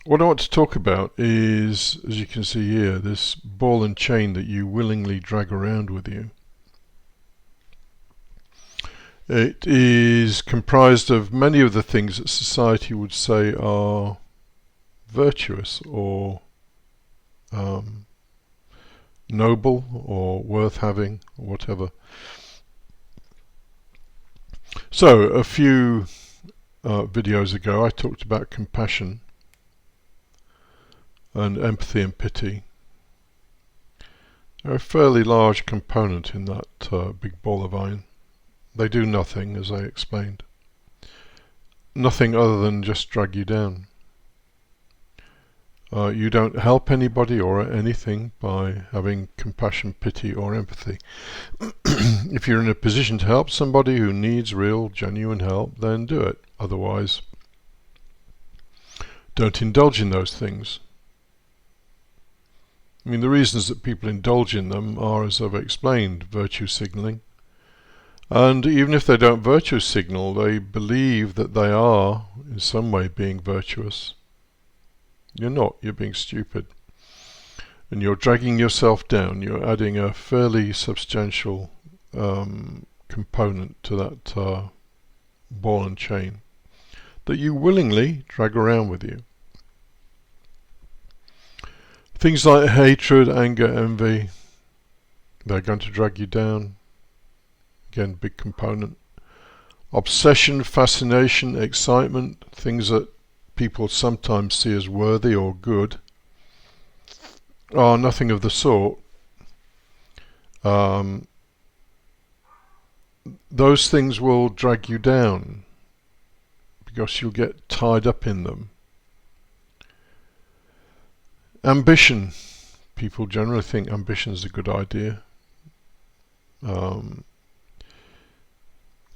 What I want to talk about is, as you can see here, this ball and chain that you willingly drag around with you. It is comprised of many of the things that society would say are virtuous or noble or worth having or whatever. So a few videos ago I talked about compassion and empathy and pity. They're a fairly large component in that big ball of iron. They do nothing, as I explained. Nothing other than just drag you down. You don't help anybody or anything by having compassion, pity or empathy. If you're in a position to help somebody who needs real, genuine help, then do it. Otherwise, don't indulge in those things. I mean, the reasons that people indulge in them are, as I've explained, virtue signalling. And even if they don't virtue signal, they believe that they are, in some way, being virtuous. You're not, you're being stupid. And you're dragging yourself down, you're adding a fairly substantial component to that ball and chain that you willingly drag around with you. Things like hatred, anger, envy, they're going to drag you down. Again, big component. Obsession, fascination, excitement, things that people sometimes see as worthy or good, are nothing of the sort. Those things will drag you down because you'll get tied up in them. Ambition. People generally think ambition is a good idea.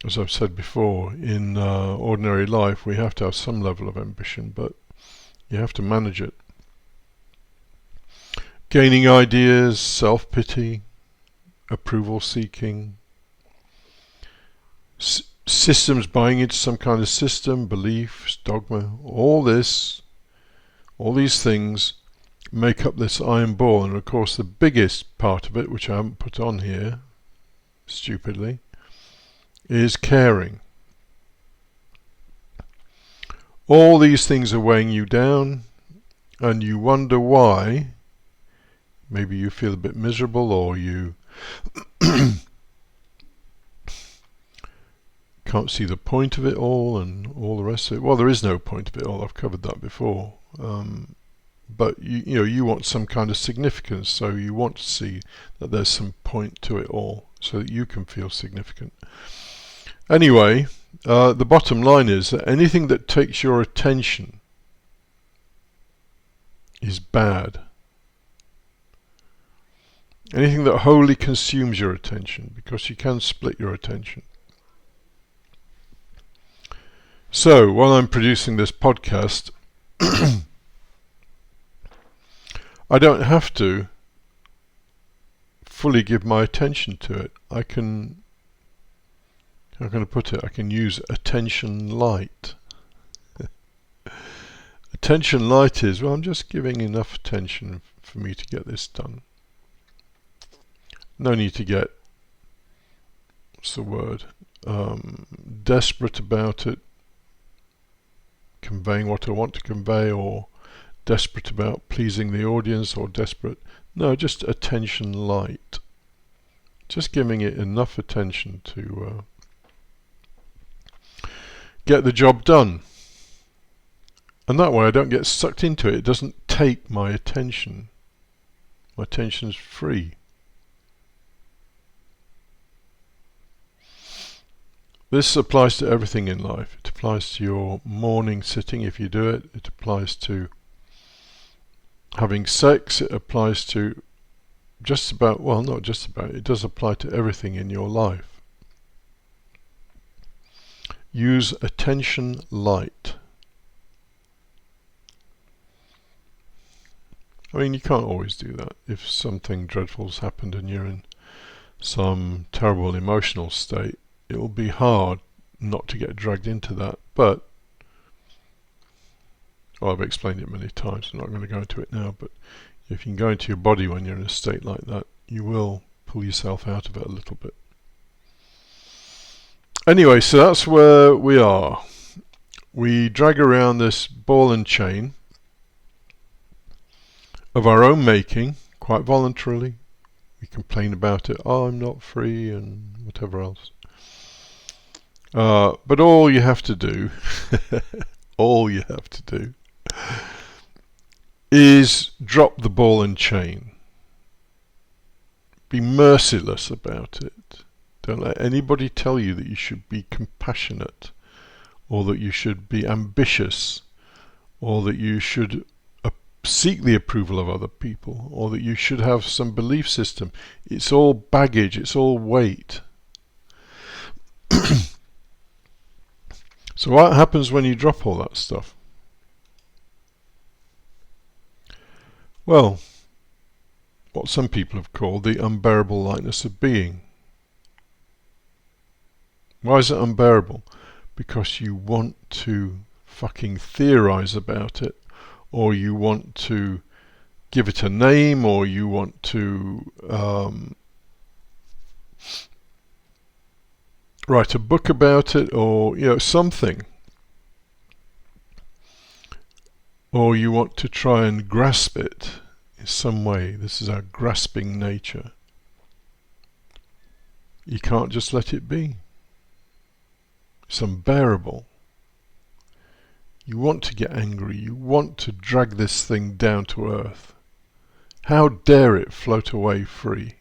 As I've said before, in ordinary life we have to have some level of ambition, but you have to manage it. Gaining ideas, self-pity, approval seeking, systems, buying into some kind of system, beliefs, dogma, all these things make up this iron ball. And of course the biggest part of it, which I haven't put on here, stupidly, is caring. All these things are weighing you down, and you wonder why. Maybe you feel a bit miserable, or you can't see the point of it all and all the rest of it. Well, there is no point of it all, I've covered that before. But you want some kind of significance, so you want to see that there's some point to it all so that you can feel significant. Anyway, the bottom line is that anything that takes your attention is bad. Anything that wholly consumes your attention, because you can split your attention. So, while I'm producing this podcast, I don't have to fully give my attention to it. I can, how can I put it? I can use attention light. Attention light is, well, I'm just giving enough attention for me to get this done. No need to get, what's the word, desperate about it, conveying what I want to convey, or desperate about pleasing the audience, or desperate. No, just attention light. Just giving it enough attention to get the job done. And that way I don't get sucked into it. It doesn't take my attention. My attention's free. This applies to everything in life. It applies to your morning sitting if you do it. It applies to having sex. It applies to just about, well, not just about, it does apply to everything in your life. Use attention light. I mean, you can't always do that. If something dreadful's happened and you're in some terrible emotional state, it will be hard not to get dragged into that. But Well, I've explained it many times, I'm not going to go into it now, but if you can go into your body when you're in a state like that, you will pull yourself out of it a little bit. Anyway, so that's where we are. We drag around this ball and chain of our own making, quite voluntarily. We complain about it, oh, I'm not free, and whatever else. But all you have to do, all you have to do, is drop the ball and chain. Be merciless about it. Don't let anybody tell you that you should be compassionate, or that you should be ambitious, or that you should seek the approval of other people, or that you should have some belief system. It's all baggage, it's all weight. So what happens when you drop all that stuff? Well, what some people have called the unbearable lightness of being. Why is it unbearable? Because you want to fucking theorize about it, or you want to give it a name, or you want to write a book about it, or something. Or you want to try and grasp it in some way. This is our grasping nature. You can't just let it be. It's unbearable. You want to get angry. You want to drag this thing down to earth. How dare it float away free?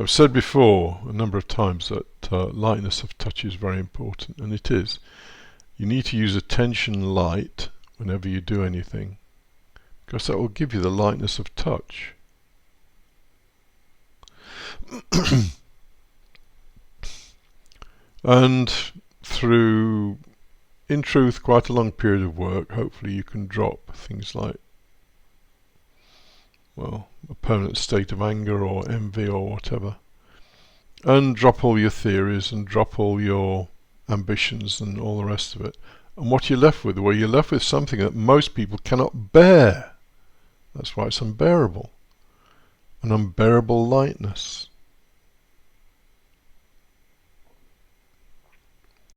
I've said before a number of times that lightness of touch is very important, and it is. You need to use attention light whenever you do anything, because that will give you the lightness of touch. And through, in truth, quite a long period of work, hopefully you can drop things like, well, a permanent state of anger or envy or whatever, and drop all your theories and drop all your ambitions and all the rest of it. And what you're left with? Well, you're left with something that most people cannot bear. That's why it's unbearable. An unbearable lightness.